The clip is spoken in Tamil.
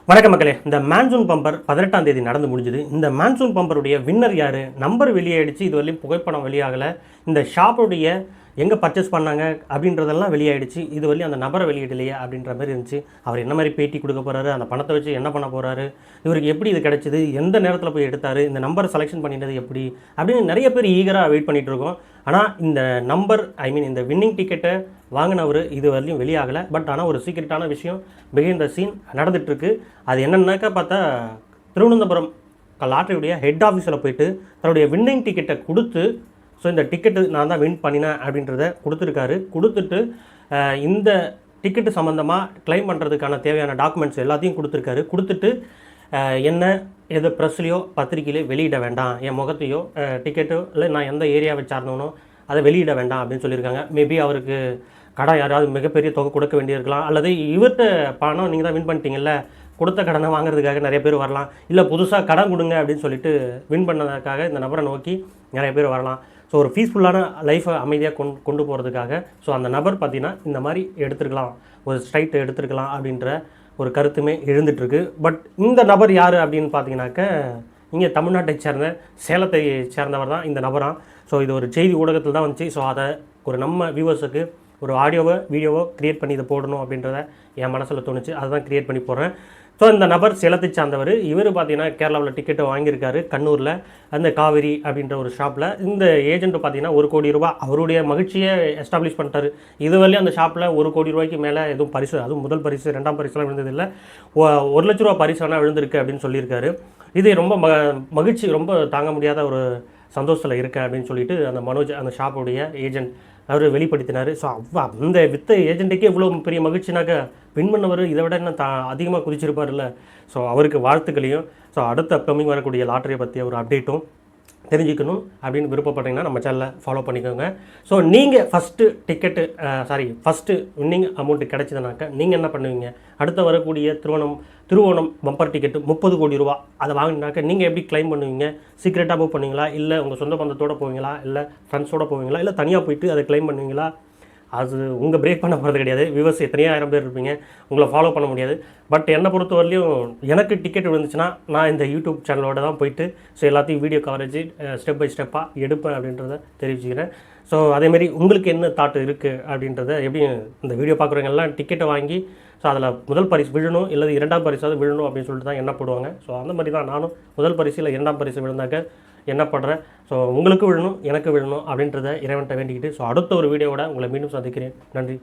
வணக்கம் மக்களே. இந்த மான்சூன் பம்பர் 18ஆம் தேதி நடந்து முடிஞ்சுது. இந்த மான்சூன் பம்பருடைய வின்னர் யார், நம்பர் வெளியாகிடுச்சு. இது வரலையும் புகைப்படம் வெளியாகலை. இந்த ஷாப்புடைய எங்கே பர்ச்சேஸ் பண்ணாங்க அப்படின்றதெல்லாம் வெளியாகிடுச்சு. இது வரலையும் அந்த நபரை வெளியிடலையே அப்படின்ற மாதிரி இருந்துச்சு. அவர் என்ன மாதிரி பேட்டி கொடுக்க போகிறாரு, அந்த பணத்தை வச்சு என்ன பண்ண போகிறாரு, இவருக்கு எப்படி இது கிடச்சிது, எந்த நேரத்தில் போய் எடுத்தார், இந்த நம்பர் செலெக்ஷன் பண்ணிட்டது எப்படி அப்படின்னு நிறைய பேர் ஈகராக வெயிட் பண்ணிகிட்டு இருக்கோம். ஆனால் இந்த நம்பர் இந்த வின்னிங் டிக்கெட்டை வாங்கினவர் இது வரலையும் வெளியாகலை. பட் ஆனால் ஒரு சீக்ரெட்டான விஷயம் பிஹைண்ட் த சீன் நடந்துகிட்ருக்கு. அது என்னன்னாக்கா பார்த்தா, திருவனந்தபுரம் லாட்டரியுடைய ஹெட் ஆஃபீஸில் போயிட்டு தன்னுடைய வின்னிங் டிக்கெட்டை கொடுத்து, ஸோ இந்த டிக்கெட்டு நான் தான் வின் பண்ணினேன் அப்படின்றத கொடுத்துருக்காரு. கொடுத்துட்டு இந்த டிக்கெட்டு சம்மந்தமாக கிளைம் பண்ணுறதுக்கான தேவையான டாக்குமெண்ட்ஸ் எல்லாத்தையும் கொடுத்துருக்காரு. கொடுத்துட்டு என்ன எது ப்ரெஸ்லையோ பத்திரிக்கையிலே வெளியிட வேண்டாம், என் முகத்தையோ டிக்கெட்டோ இல்லை நான் எந்த ஏரியாவை சார்ந்தவனோ அதை வெளியிட வேண்டாம் அப்படின்னு சொல்லியிருக்காங்க. மேபி அவருக்கு கடன் யாராவது மிகப்பெரிய தொகை கொடுக்க வேண்டியிருக்கலாம், அல்லது இவர்கிட்ட பணம் நீங்கள் தான் வின் பண்ணிட்டீங்கல்ல, கொடுத்த கடனை வாங்குறதுக்காக நிறைய பேர் வரலாம், இல்லை புதுசாக கடன் கொடுங்க அப்படின்னு சொல்லிட்டு வின் பண்ணதுக்காக இந்த நபரை நோக்கி நிறைய பேர் வரலாம். ஸோ ஒரு பீஸ்ஃபுல்லான லைஃப்பை அமைதியாக கொண்டு போகிறதுக்காக ஸோ அந்த நபர் பார்த்திங்கன்னா இந்த மாதிரி எடுத்துருக்கலாம், ஒரு ஸ்ட்ரைட் எடுத்துருக்கலாம் அப்படின்ற ஒரு கருத்துமே எழுந்துட்டுருக்கு. பட் இந்த நபர் யார் அப்படின்னு பார்த்தீங்கன்னாக்க, இங்கே தமிழ்நாட்டை சேர்ந்த சேலத்தை சேர்ந்தவர் தான் இந்த நபராக. ஸோ இது ஒரு செய்தி ஊடகத்தில் தான் வந்துச்சு. ஸோ அதை ஒரு நம்ம வியூவர்ஸுக்கு ஒரு வீடியோவோ க்ரியேட் பண்ணி இதை போடணும் அப்படின்றத என் மனசில் தோணுச்சு. அதை தான் க்ரியேட் பண்ணி போடுறேன். ஸோ இந்த நபர் சேலத்தை சார்ந்தவர். இவர் பார்த்தீங்கன்னா கேரளாவில் டிக்கெட்டை வாங்கியிருக்காரு கண்ணூரில் அந்த காவேரி அப்படின்ற ஒரு ஷாப்பில். இந்த ஏஜென்ட் பார்த்தீங்கன்னா 1 கோடி ரூபா அவருடைய மகிழ்ச்சியை எஸ்டாப்ளிஷ் பண்ணிட்டார். இதுவரையும் அந்த ஷாப்பில் 1 கோடி ரூபாய்க்கு மேலே எதுவும் பரிசு, அதுவும் முதல் பரிசு 2ஆம் பரிசுலாம் விழுந்ததில்லை, 1 லட்ச ரூபா பரிசு வேணால் விழுந்திருக்கு அப்படின்னு சொல்லியிருக்காரு. இது ரொம்ப மகிழ்ச்சி, ரொம்ப தாங்க முடியாத ஒரு சந்தோஷத்தில் இருக்கேன் அப்படின்னு சொல்லிட்டு அந்த மனோஜ், அந்த ஷாப்புடைய ஏஜென்ட், அவர் வெளிப்படுத்தினார். ஸோ அந்த வித்த ஏஜென்ட்டுக்கே இவ்வளோ பெரிய மகிழ்ச்சினாக்க வின் பண்ணவர் இதை விட என்ன அதிகமாக குதிச்சிருப்பார் இல்லை. ஸோ அவருக்கு வாழ்த்துக்களையும், ஸோ அடுத்த அப்கமிங் வரக்கூடிய லாட்டரியை பற்றி ஒரு அப்டேட்டும் தெரிஞ்சுக்கணும் அப்படின்னு விருப்பப்பட்டீங்கன்னா நம்ம சேனலில் ஃபாலோ பண்ணிக்கோங்க. ஸோ நீங்கள் ஃபஸ்ட்டு வின்னிங் அமௌண்ட்டு கிடச்சிதுனாக்கா நீங்கள் என்ன பண்ணுவீங்க? அடுத்த வரக்கூடிய திருவோணம் பம்பர் டிக்கெட்டு 30 கோடி ரூபா அதை வாங்கினாக்க நீங்கள் எப்படி கிளைம் பண்ணுவீங்க? சீக்ரெட்டாக மூவ் பண்ணுவீங்களா, இல்லை உங்கள் சொந்த பந்தத்தோடு போவீங்களா, இல்லை ஃப்ரெண்ட்ஸோடு போவீங்களா, இல்லை தனியாக போயிட்டு அதை கிளைம் பண்ணுவீங்களா? அது உங்கள் பிரேக் பண்ண போகிறது கிடையாது. வியூவர்ஸ் எத்தனையோ ஆயிரம் பேர் இருப்பீங்க, உங்களை ஃபாலோ பண்ண முடியாது. பட் என்னை பொறுத்த வரலையும் எனக்கு டிக்கெட் விழுந்துச்சுன்னா நான் இந்த யூடியூப் சேனலோடு தான் போயிட்டு ஸோ எல்லாத்தையும் வீடியோ கவரேஜ் ஸ்டெப் பை ஸ்டெப்பாக எடுப்பேன் அப்படின்றத தெரிவிச்சுக்கிறேன். ஸோ அதேமாரி உங்களுக்கு என்ன தாட் இருக்குது அப்படின்றத, எப்படி இந்த வீடியோ பார்க்குறவங்க எல்லாம் டிக்கெட்டை வாங்கி ஸோ அதில் முதல் பரிசு விழணும், இல்லை 2ஆம் பரிசாவது விழணும் அப்படின்னு சொல்லிட்டு தான் என்ன போடுவாங்க. ஸோ அந்த மாதிரி தான் நானும் முதல் பரிசு இல்லை 2ஆம் பரிசு விழுந்தாக்க என்ன பண்ணுறேன். ஸோ உங்களுக்கு விழணும், எனக்கு விழணும் அப்படின்றத இறைவன்கிட்ட வேண்டிக்கிட்டு ஸோ அடுத்த ஒரு வீடியோவோட உங்களை மீண்டும் சந்திக்கிறேன். நன்றி.